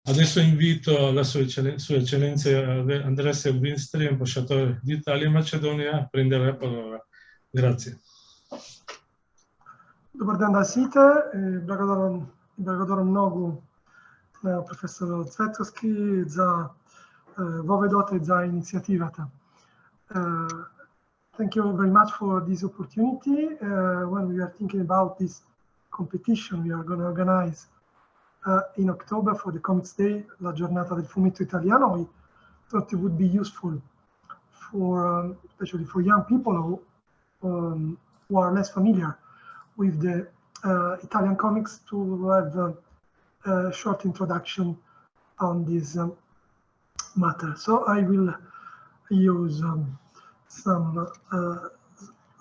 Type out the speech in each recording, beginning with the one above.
Adesso invito la Sua Eccellenza Andrea Silvestri, Ambasciatore d'Italia e Macedonia, a prendere la parola. Grazie. Dobar dan da site, благодарам многу на професор Цветковски за воведот и за иницијативата. Thank you very much for this opportunity. When we are thinking about this competition we are going to organize in October for the Comics Day, la giornata del fumetto italiano, we thought it would be useful for, especially for young people who are less familiar with the Italian comics, to have a short introduction on this matter. So I will use some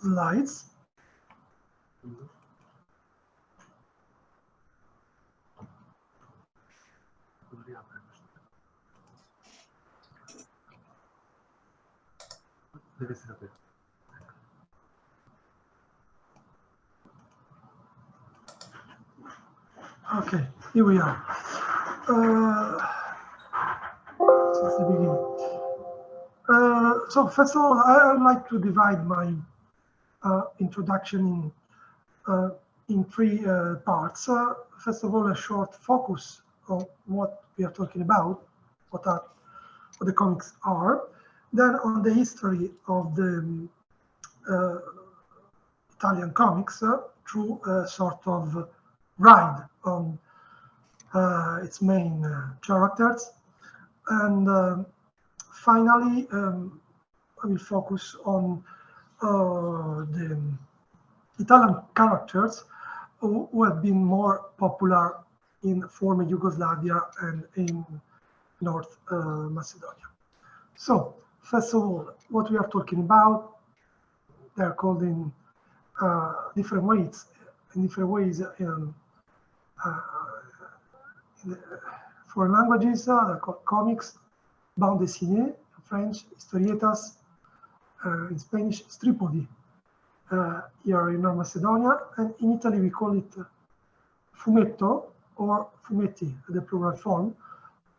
slides. Okay, here we are. Since the beginning. So first of all, I would like to divide my introduction in three parts. First of all, a short focus on what we are talking about, what the comics are. Then on the history of the Italian comics through a sort of ride on its main characters. And finally, I will focus on the Italian characters who have been more popular in former Yugoslavia and in North Macedonia. So, first of all, what we are talking about, they're called in different ways in foreign languages. They're called comics, bande dessinée, in French, historietas, in Spanish, stripovy, here in North Macedonia, and in Italy we call it fumetto or fumetti, the plural form.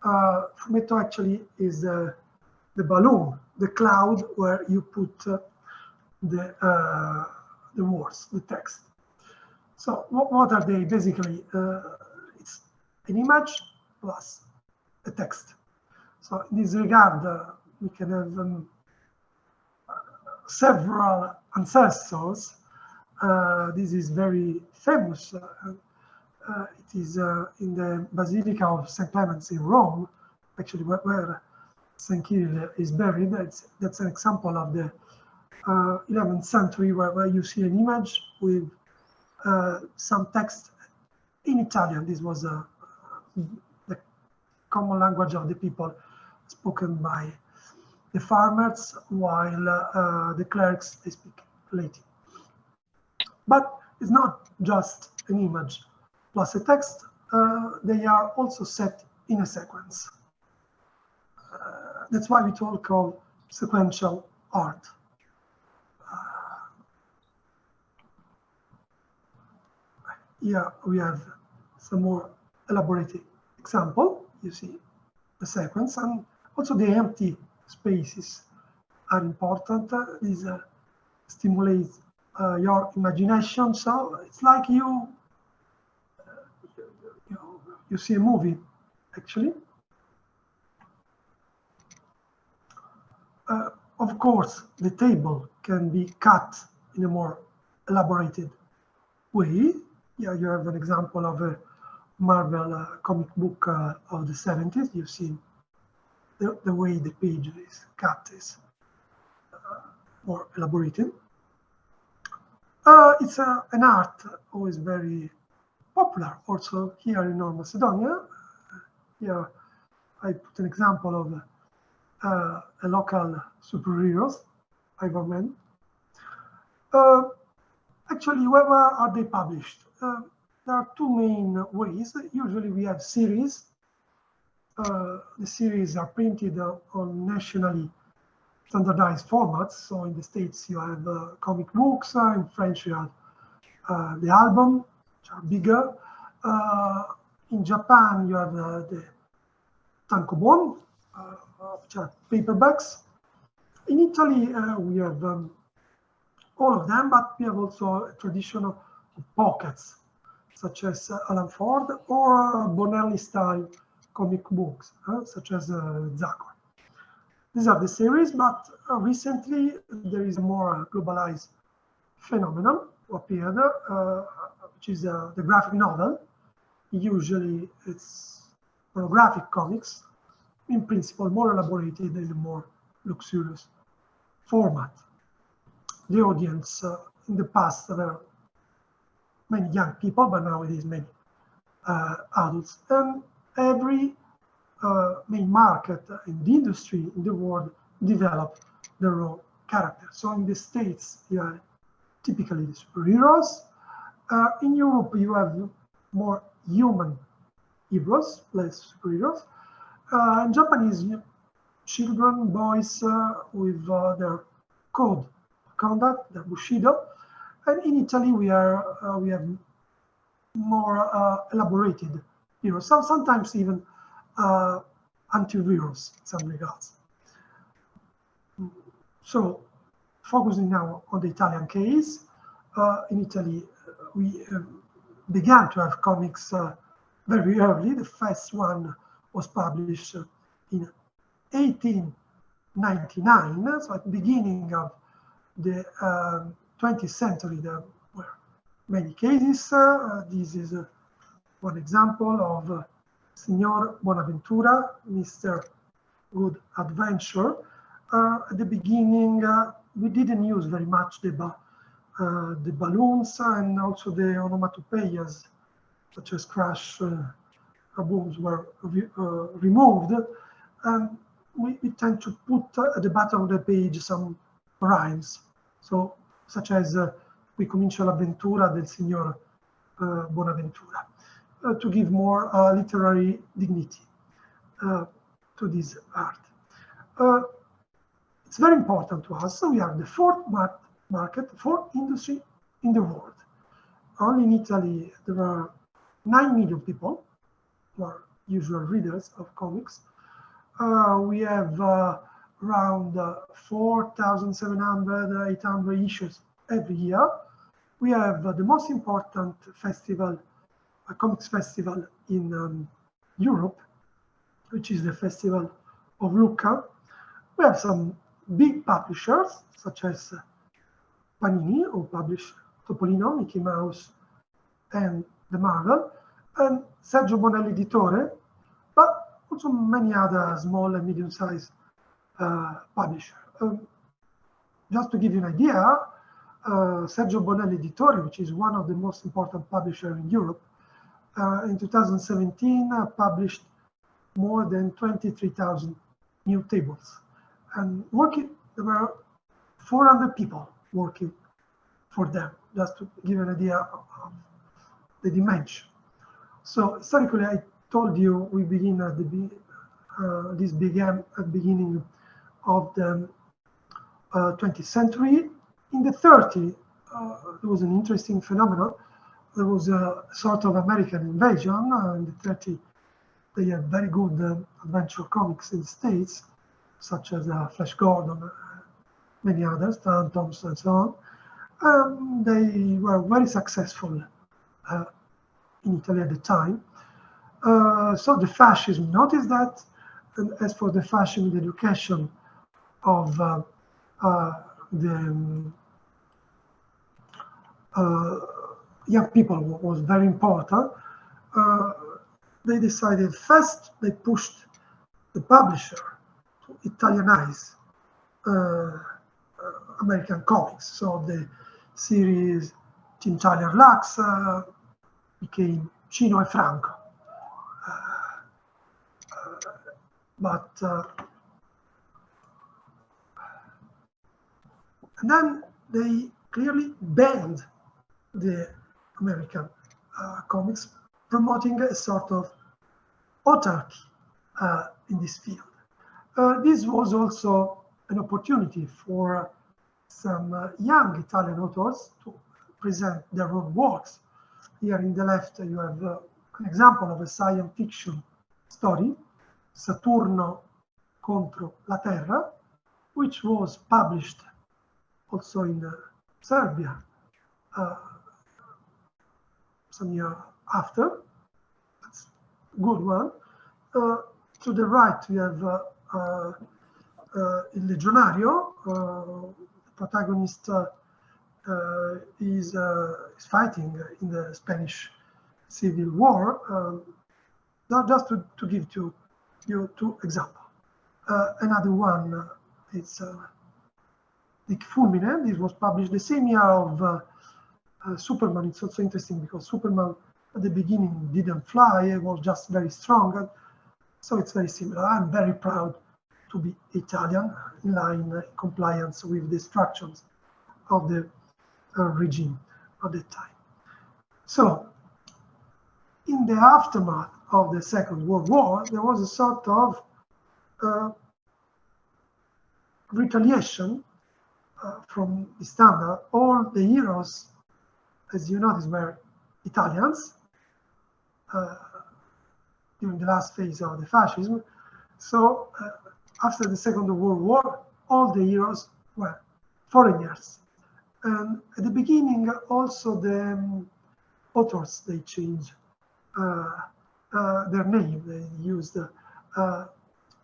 Fumetto actually is the balloon, the cloud where you put the words, the text. So what are they basically? It's an image plus a text. So in this regard, we can have several ancestors. This is very famous. It is in the Basilica of St. Clements in Rome, actually where St. Kirill is buried. That's an example of the 11th century where you see an image with some text in Italian. This was the common language of the people, spoken by the farmers, while the clerics, they speak Latin. But it's not just an image plus a text, they are also set in a sequence. That's why we talk of sequential art. Here we have some more elaborated example. You see the sequence, and also the empty spaces are important. These stimulate your imagination. So it's like you see a movie, actually. Of course, the table can be cut in a more elaborated way. Here you have an example of a Marvel comic book of the 70s. You've seen the way the page is cut is more elaborated. It's an art always very popular also here in North Macedonia. Here I put an example of a local superheroes, Iron Man. Actually, where are they published? There are two main ways. Usually we have series. The series are printed on nationally standardized formats. So in the States you have comic books, in French you have the album, which are bigger. In Japan you have the tankobon, which are paperbacks. In Italy, we have all of them, but we have also a tradition of pockets, such as Alan Ford, or Bonelli-style comic books, such as Zacco. These are the series, but recently there is a more globalized phenomenon appeared, which is the graphic novel. Usually it's monographic comics, in principle more elaborated in a more luxurious format. The audience in the past were many young people, but nowadays many adults. And every main market in the industry in the world developed their own character. So in the States, you have typically the superheroes. In Europe, you have more human heroes, less superheroes. In Japanese, children, boys with their code of conduct, their bushido. And in Italy, we have more elaborated heroes, sometimes even anti-heroes in some regards. So, focusing now on the Italian case, in Italy, we began to have comics very early. The first one was published in 1899, so at the beginning of the 20th century. There were many cases. This is one example of Signor Bonaventura, Mr. Good Adventure. At the beginning, we didn't use very much the balloons and also the onomatopoeias, such as crash booms, were removed. And we tend to put at the bottom of the page some rhymes. So, such as qui comincia l'avventura del signor Bonaventura, to give more literary dignity to this art. It's very important to us. So we are the fourth market, fourth industry in the world. Only in Italy, there are 9 million people who are usual readers of comics. We have around 4,700, 800 issues every year. We have the most important festival, a comics festival in Europe, which is the Festival of Lucca. We have some big publishers, such as Panini, who publish Topolino, Mickey Mouse, and the Marvel, and Sergio Bonelli Editore, but also many other small and medium-sized publishers. Just to give you an idea, Sergio Bonelli Editore, which is one of the most important publishers in Europe, in 2017 published more than 23,000 new tables. And there were 400 people working for them, just to give you an idea of the dimension. So historically, I told you we begin at this began at the beginning of the 20th century. In the 30s, there was an interesting phenomenon. There was a sort of American invasion. In the 30s, they had very good adventure comics in the States, such as Flash Gordon, many others, Stan Thompson, and so on. They were very successful in Italy at the time. So the fascism noticed that. And as for the fashion in the education of the young people was very important. They decided first they pushed the publisher to Italianize American comics. So the series Tintalia Lux became Cino e Franco. And then they clearly banned the American comics, promoting a sort of autarky in this field. This was also an opportunity for some young Italian authors to present their own works. Here in the left, you have an example of a science fiction story Saturno contro la Terra, which was published also in Serbia some year after. That's a good one. To the right, we have Il Legionario. The protagonist is fighting in the Spanish Civil War. Now, just to give you two examples. Another one is Dic Fulmine. This was published the same year of Superman. It's also interesting because Superman at the beginning didn't fly, it was just very strong. So it's very similar. I'm very proud to be Italian, in line, in compliance with the instructions of the regime at the time. So, in the aftermath of the Second World War, there was a sort of retaliation from the standard. All the heroes, as you notice, were Italians during the last phase of the fascism. So after the Second World War, all the heroes were foreigners. And at the beginning, also the authors, they changed their name. They used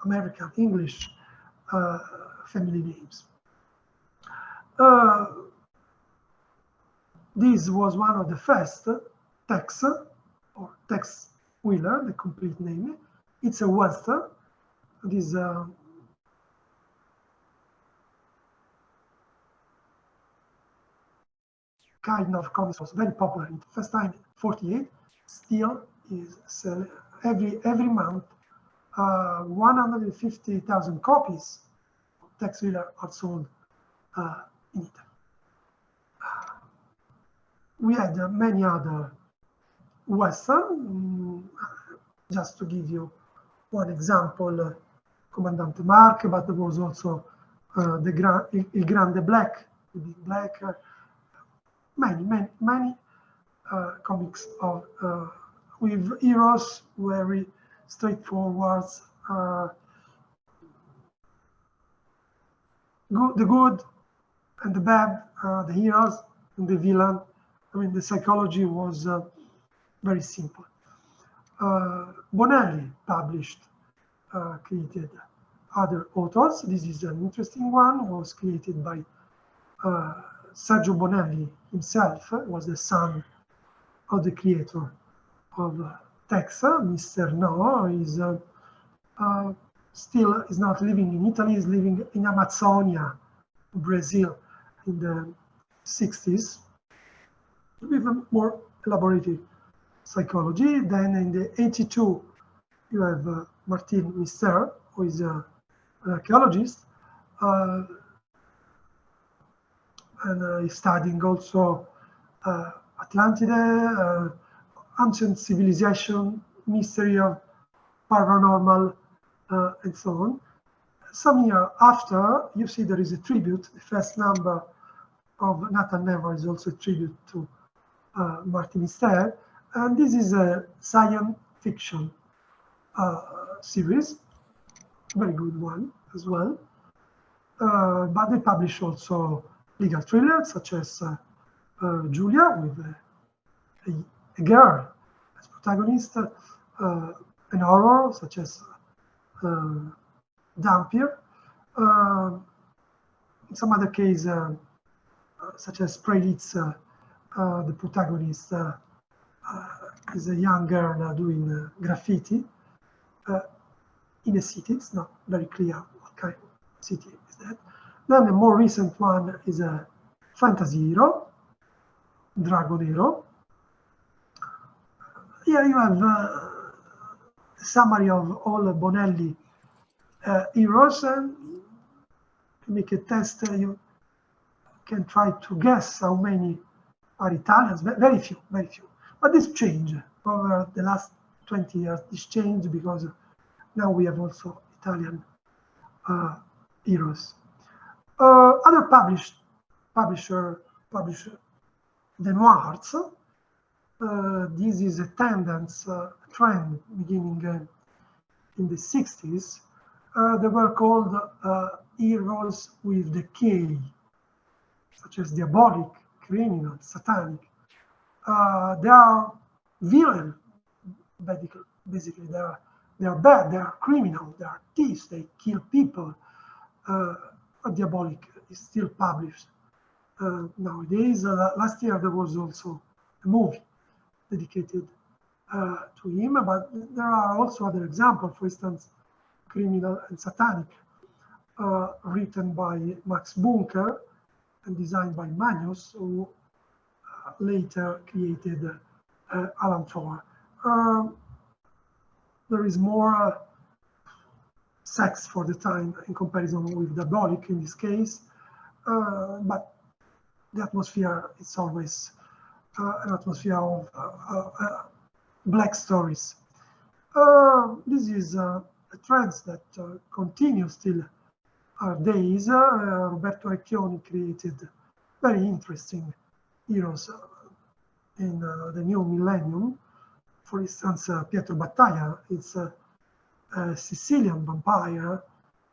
American, English family names. This was one of the first, Tex, or Tex Wheeler, the complete name. It's a Western. This kind of comics was very popular in the first time, 48. Still is every month 150,000 copies of Tex Wheeler are sold in Italy. We had many other Western. Just to give you one example, Comandante Mark, but there was also Il Grande Black, many comics of with heroes, very straightforward, the good and the bad, the heroes and the villain. I mean, the psychology was very simple. Bonelli published, created other authors. This is an interesting one. Was created by Sergio Bonelli himself. Was the son of the creator of Tex. Mr. No is still is not living in Italy. Is living in Amazonia, Brazil, in the 60s, with a more elaborated psychology. Then in the 82, you have Martin Mister, who is an archaeologist, and he's studying also Atlantide, ancient civilization, mystery of paranormal, and so on. Some year after, you see there is a tribute. The first number of Nathan Never is also a tribute to Martin Mister. And this is a science fiction series, very good one as well. But they publish also legal thrillers such as Julia, with a girl as protagonist, an horror such as Dampier. In some other case, such as Prelitz, the protagonist is a young girl doing graffiti in a city. It's not very clear what kind of city is that. Then the more recent one is a fantasy hero, Drago Nero. Here you have a summary of all Bonelli heroes, and to make a test, you can try to guess how many are Italians. Very few, very few. But this changed over the last 20 years. This changed because now we have also Italian heroes. Other publisher the noirs. This is a trend beginning in the 60s, they were called heroes with the K, such as diabolic, criminal, satanic. They are villain, basically. They are bad, they are criminal, they are thieves, they kill people. Diabolic is still published nowadays. Last year there was also a movie dedicated to him, but there are also other examples. For instance, Criminal and Satanic, written by Max Bunker and designed by Magnus, who later created Alan Ford. There is more sex for the time in comparison with diabolic in this case, but the atmosphere is always an atmosphere of black stories. This is a trend that continues still our days. Roberto Recchioni created very interesting heroes in the new millennium. For instance, Pietro Battaglia is a Sicilian vampire.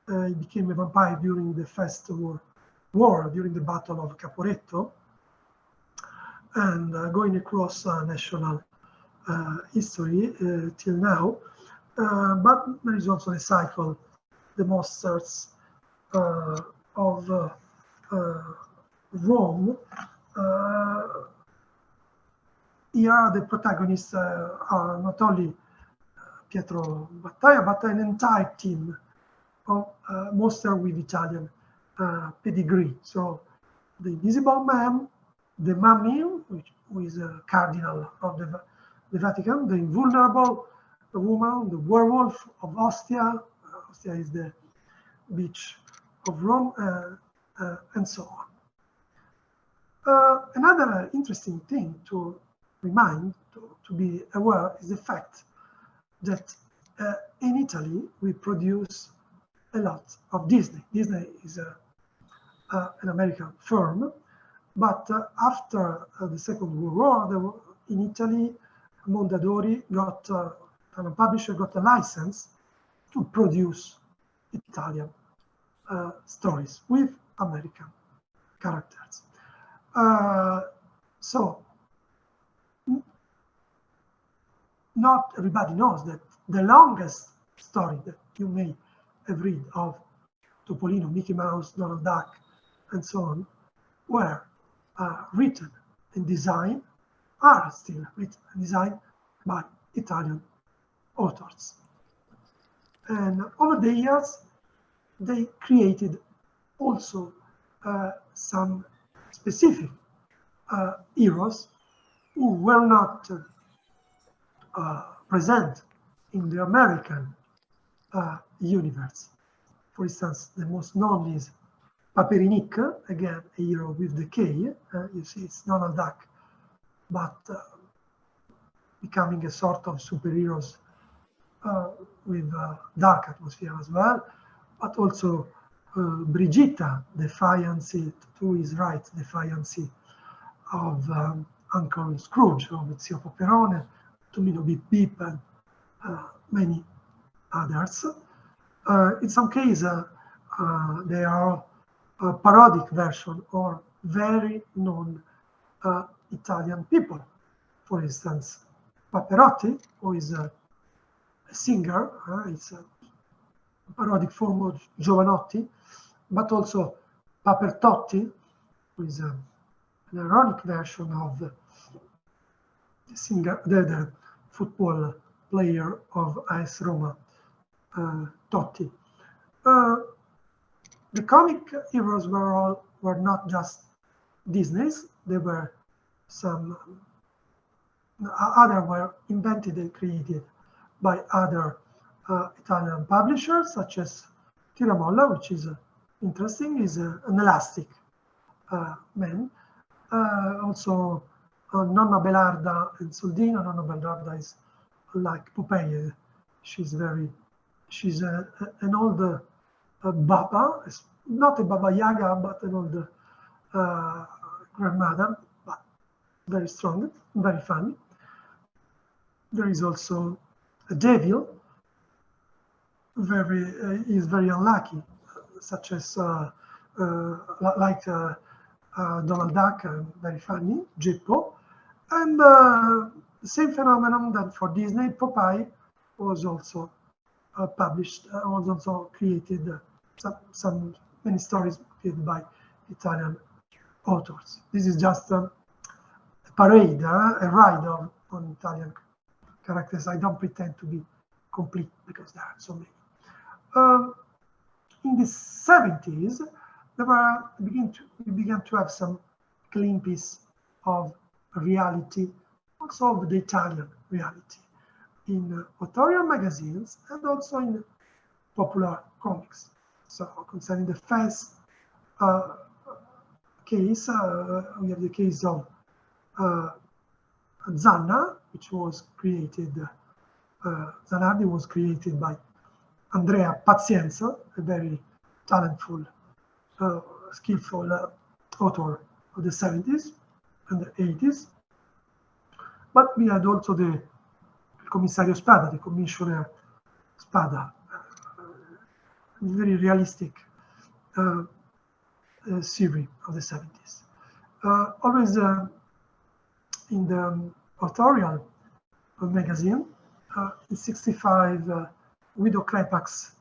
He became a vampire during the First World War, during the Battle of Caporetto, and going across national history till now. But there is also the cycle, the monsters of Rome. Here the protagonists are not only Pietro Battaglia, but an entire team of monsters with Italian pedigree. So the Invisible Man, the Mummy, who is a cardinal of the Vatican, the Invulnerable Woman, the Werewolf of Ostia. Ostia is the beach of Rome, and so on. Another interesting thing to remind, to be aware, is the fact that in Italy we produce a lot of Disney. Disney is an American firm, but after the Second World War, in Italy, Mondadori got, a publisher got a license to produce Italian stories with American characters. So not everybody knows that the longest story that you may have read of Topolino, Mickey Mouse, Donald Duck, and so on, were written and designed, are still written and designed by Italian authors. And over the years, they created also some specific heroes who were not present in the American universe. For instance, the most known is Paperinik, again a hero with the K. You see, it's Donald Duck, but becoming a sort of superheroes with dark atmosphere as well. But also Brigitta, the fiancée to his right, the fiancée of Uncle Scrooge, of Zio Paperone, Tomino Beep Beep, and many others. In some cases, they are a parodic version or very known Italian people. For instance, Paperotti, who is a singer, it's a parodic form of Giovanotti, but also Papertotti, who is an ironic version of the singer, the football player of AS Roma, Totti. The comic heroes were not just Disney's; they were some other were invented and created by other Italian publishers, such as Tiramolla, which is interesting, is an elastic man. Also, Nonna Belarda and Soldino. Nonna Belarda is like Popeye. She's an old Baba, not a Baba Yaga, but an old grandmother, but very strong, very funny. There is also a devil, is very unlucky, such as like Donald Duck, very funny, Geppo, and the same phenomenon that for Disney, Popeye was also published, was also created. Many stories created by Italian authors. This is just a parade, a ride on Italian characters. I don't pretend to be complete because there are so many. In the 70s, we began to have some glimpses of reality, also of the Italian reality, in authorial magazines and also in popular comics. So concerning the first case, we have the case of Zanna, which was created, Zanardi was created by Andrea Pazienza, a very talented, skillful author of the 70s and the 80s. But we had also the Commissario Spada, the Commissioner Spada, very realistic series of the 70s. Always in the authorial magazine, in 65, Guido Crepax,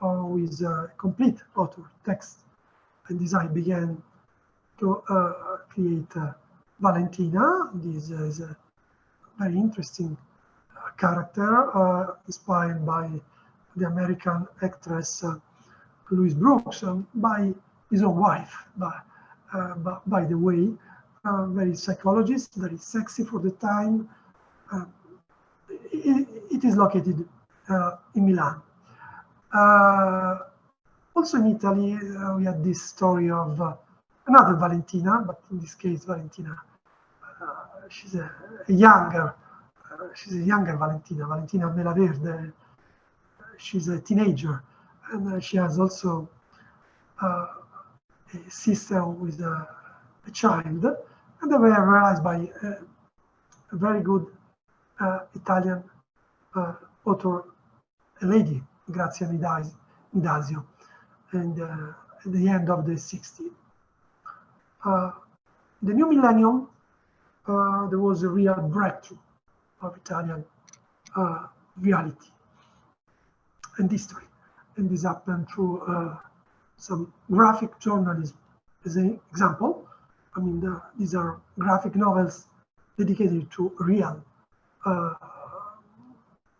with complete author text and design, began to create Valentina. This is a very interesting character, inspired by the American actress Louise Brooks, by his own wife, by the way, very psychologist, very sexy for the time. It is located in Milan. Also in Italy, we had this story of another Valentina, but in this case, Valentina, she's a younger Valentina, Valentina Melaverde. She's a teenager, and she has also a sister with a child, and they were realized by a very good Italian author, a lady, Grazia Nidasio, and at the end of the 60s. The new millennium, there was a real breakthrough of Italian reality and history, and this happened through some graphic journalism. As an example, I mean, these are graphic novels dedicated to real,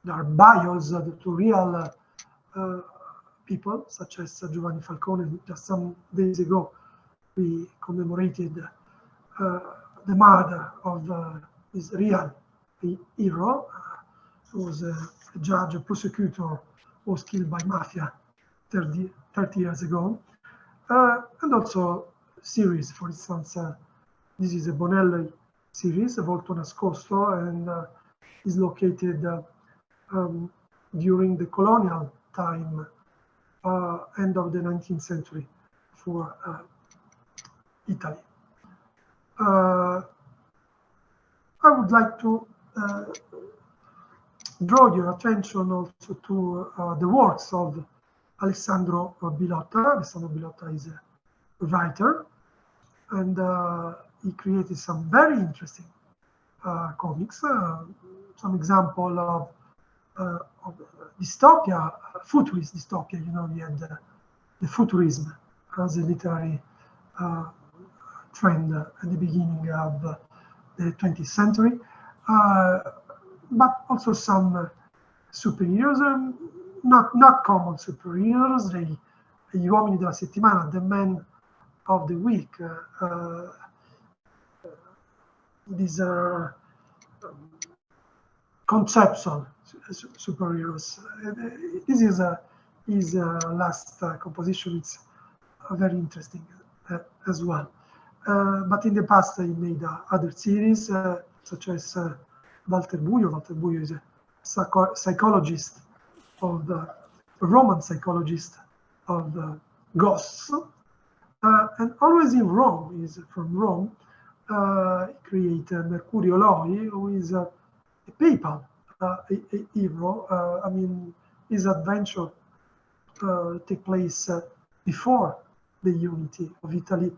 there are bios to real people, such as Giovanni Falcone. Just some days ago, we commemorated the murder of this real hero, who was a judge, a prosecutor, was killed by mafia 30 years ago. And also series, for instance, this is a Bonelli series, Volto Nascosto, and is located during the colonial time, end of the 19th century for Italy. I would like to draw your attention also to the works of Alessandro Bilotta. Alessandro Bilotta is a writer, and he created some very interesting comics. Some example of dystopia, futurist dystopia. You know, we had the futurism as a literary trend at the beginning of the 20th century, but also some superheroes, not common superheroes, gli uomini della settimana, the men of the week. These are conceptual superheroes. This is his last composition. It's very interesting as well. But in the past, he made other series, such as Walter Buio. Walter Buio is a psychologist of the Roman psychologist of the ghosts, and always in Rome. He's from Rome. He created Mercurio Loi, who is a papal hero. I mean, his adventure take place before the unity of Italy.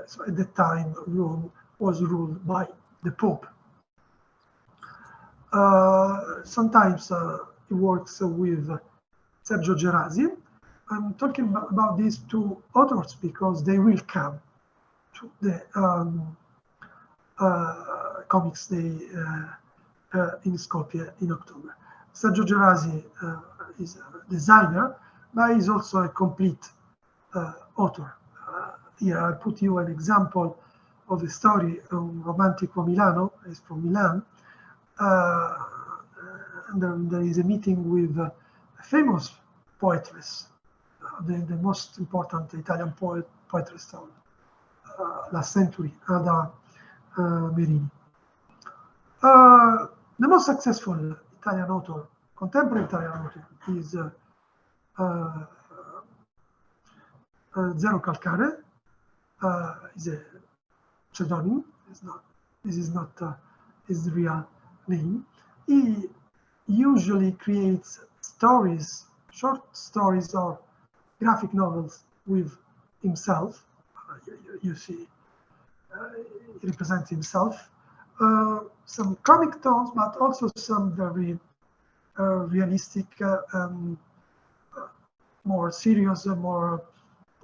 So at that time, Rome was ruled by the Pope. Sometimes he works with Sergio Gerasi. I'm talking about these two authors because they will come to the Comics Day in Skopje in October. Sergio Gerasi is a designer, but he's also a complete author. Here I put you an example of a story, Romantico Milano, is from Milan. And there is a meeting with a famous poetess, the most important Italian poetess of last century, Ada Merini. The most successful Italian author, contemporary Italian author, is Zero Calcare. Is a pseudonym. This is not his real name. He usually creates stories, short stories or graphic novels with himself. You see, he represents himself. Some comic tones, but also some very realistic, more serious, more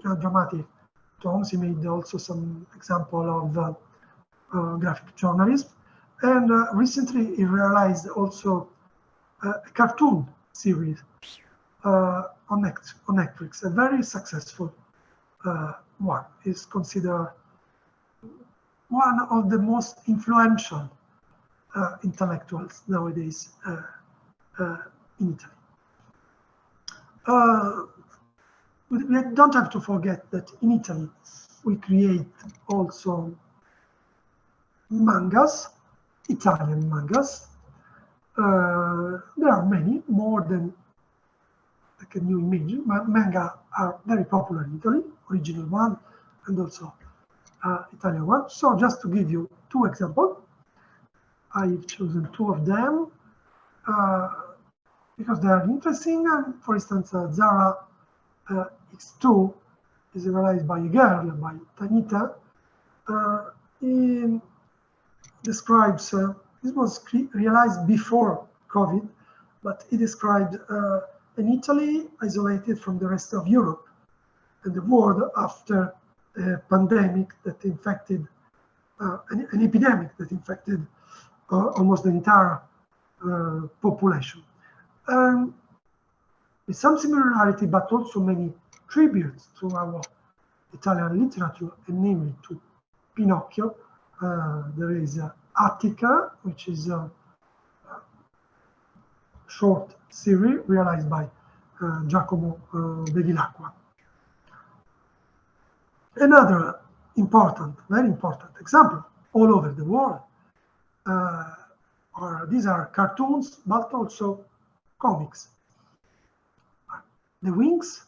dramatic tones. He made also some example of graphic journalism. And recently he realized also a cartoon series on Netflix, a very successful one. Is considered one of the most influential intellectuals nowadays in Italy. We don't have to forget that in Italy we create also mangas, Italian mangas. There are many, more than can you imagine. Manga are very popular in Italy, original one and also Italian one. So just to give you two examples, I've chosen two of them because they are interesting. For instance, Zara X2 is realized by a girl, by Tanita. He describes, this was realized before COVID, but he described an Italy isolated from the rest of Europe and the world after a pandemic that infected, an epidemic that infected almost the entire population. With some similarity, but also many tributes to our Italian literature, and namely to Pinocchio. There is Attica, which is a short series realized by Giacomo Bevilacqua. Another important, very important example all over the world these are cartoons, but also comics. The Wings,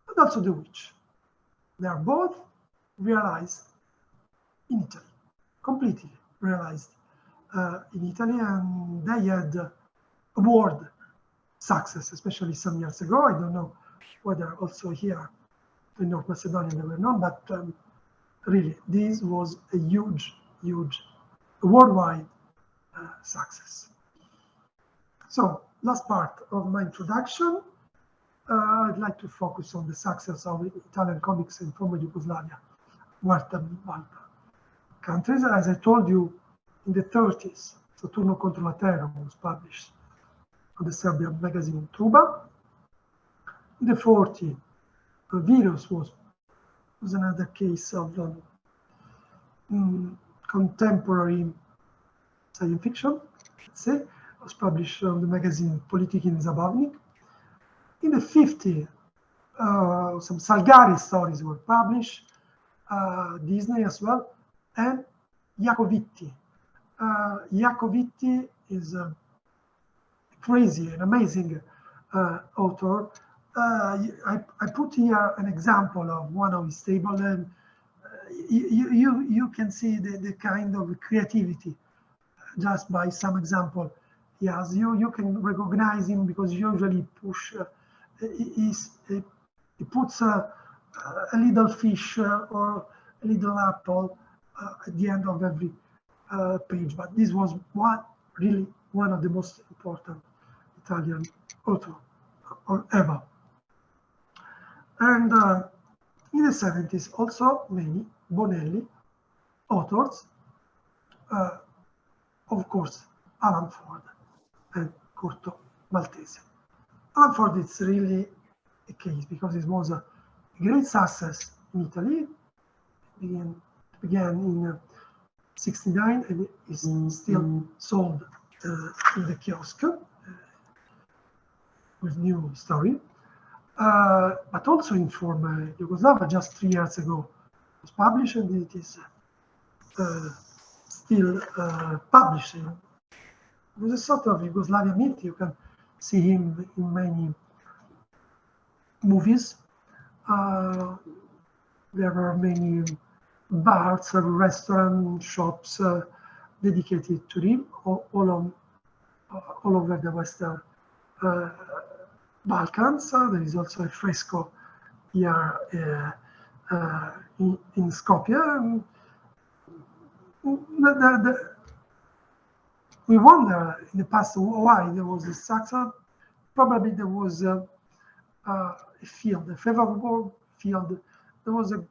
but also The Witch. They are both realized in Italy, completely realized in Italy, and they had award success, especially some years ago. I don't know whether also here in North Macedonia they were known, but really this was a huge, huge worldwide success. So last part of my introduction, I'd like to focus on the success of Italian comics in former Yugoslavia, Huerta Balta countries. As I told you, in the 30s, Saturno contro la Terra was published on the Serbian magazine Truba. In the 40s, Virus was another case of contemporary science fiction, let's say. It was published on the magazine Politikin Zabavnik. In the 50s, some Salgari stories were published, Disney as well, and Iacovitti. Iacovitti is a crazy and amazing author. I put here an example of one of his tables, and you can see the kind of creativity just by some example he has. You can recognize him because he usually push he puts a little fish or a little apple at the end of every page. But this was really one of the most important Italian author ever. And in the 70s, also many Bonelli authors, of course, Alan Ford and Corto Maltese. Alan Ford is really a case because it was a great success in Italy. It began in 69 and is still sold in the kiosk with new story. But also in former Yugoslavia, just 3 years ago, it was published, and it is still publishing. It was a sort of Yugoslavian myth. You can see him in many movies. There are many bars, restaurants, shops dedicated to him, all over the Western Balkans. There is also a fresco here in Skopje. We wonder in the past why there was this success. Probably there was a field, a favorable field. There was a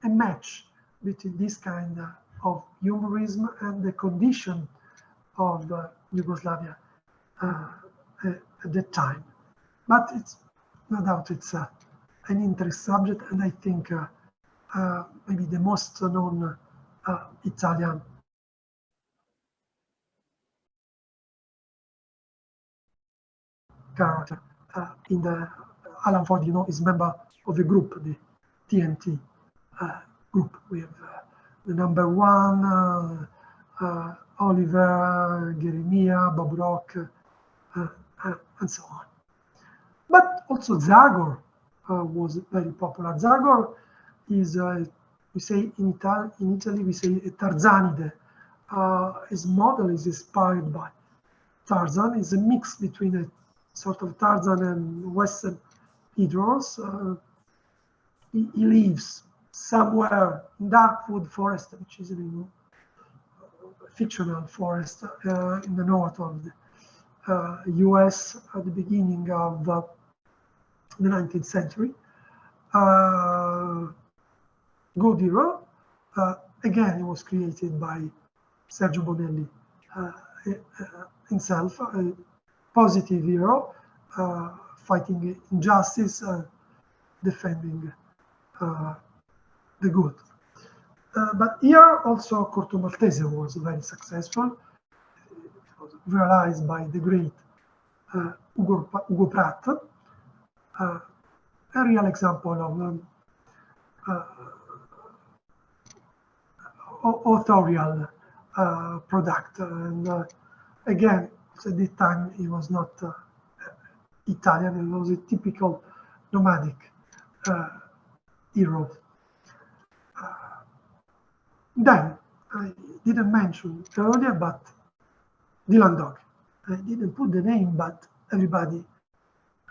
match between this kind of humorism and the condition of Yugoslavia at that time. But it's no doubt it's an interesting subject, and I think maybe the most known Italian character in the Alan Ford, you know, is member of a group, the TNT group. We have the number one, Oliver, Geremia, Bob Rock, and so on. But also Zagor was very popular. Zagor is, we say in Italy, we say a Tarzanide. His model is inspired by Tarzan. It's a mix between a sort of Tarzan and Western heroes. He lives somewhere in Darkwood Forest, which is a fictional forest in the north of the US at the beginning of the 19th century. Good hero. Again, it was created by Sergio Bonelli himself, a positive hero, fighting injustice, defending the good. But here also Corto Maltese was very successful. It was realized by the great Ugo Pratt, a real example of authorial product. And again, at this time, he was not Italian, it was a typical nomadic hero. Then, I didn't mention earlier, but Dylan Dog. I didn't put the name, but everybody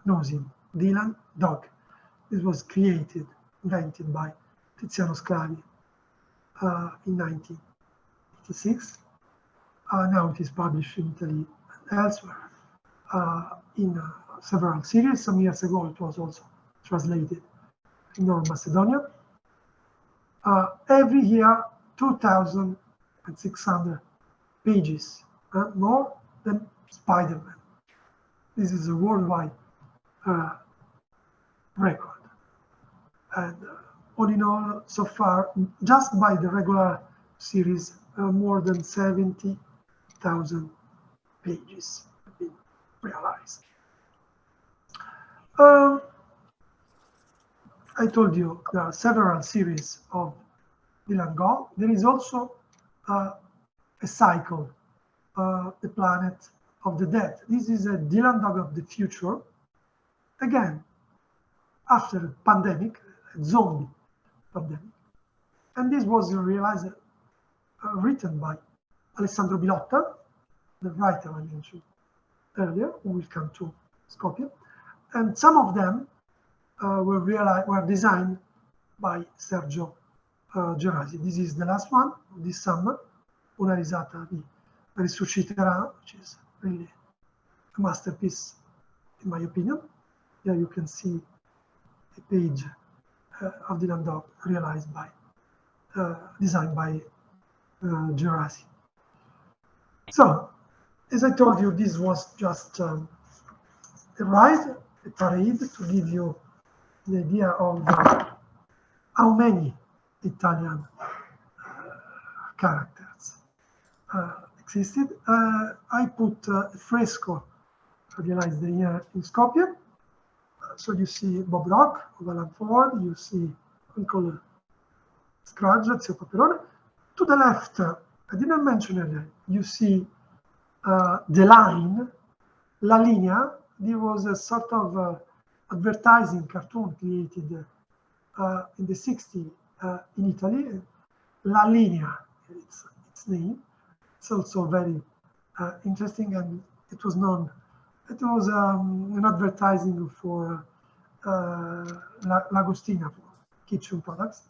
knows him. Dylan Dog. This was invented by Tiziano Sclavi in 1986. Now it is published in Italy and elsewhere in several series. Some years ago, it was also translated in North Macedonia. Every year, 2,600 pages, more than Spider-Man. This is a worldwide record. And all in all, so far, just by the regular series, more than 70,000 pages have been realized. I told you there are several series of Dylan Dog. There is also a cycle, The Planet of the Dead. This is a Dylan Dog of the future. Again, after a pandemic, a zombie pandemic. And this was realized, written by Alessandro Bilotta, the writer I mentioned earlier, who will come to Skopje, and some of them were designed by Sergio Gerasi. This is the last one this summer, Una risata vi risusciterà, which is really a masterpiece in my opinion. Here you can see a page of Dylan Dog designed by Gerasi. So, as I told you, this was just a ride, a parade, to give you the idea of how many Italian characters existed. I put a fresco realized here in Skopje. So you see Bob Rock of Alan Ford, you see Uncle Scrooge, Zio Paperone. To the left, I didn't mention it, you see the line, La Linea. There was a sort of advertising cartoon created in the 60s in Italy. La Linea, its name. It's also very interesting, and it was known. It was an advertising for Lagostina, for kitchen products.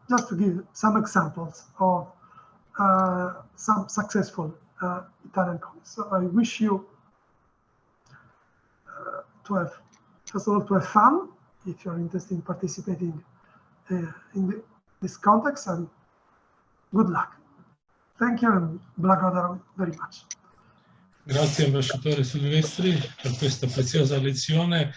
Just to give some examples of some successful Italian comics. So I wish you to have, first of all, to have fun if you're interested in participating in this context, and good luck. Thank you and благодарам very much. Grazie Ambasciatore Silvestri per questa preziosa lezione.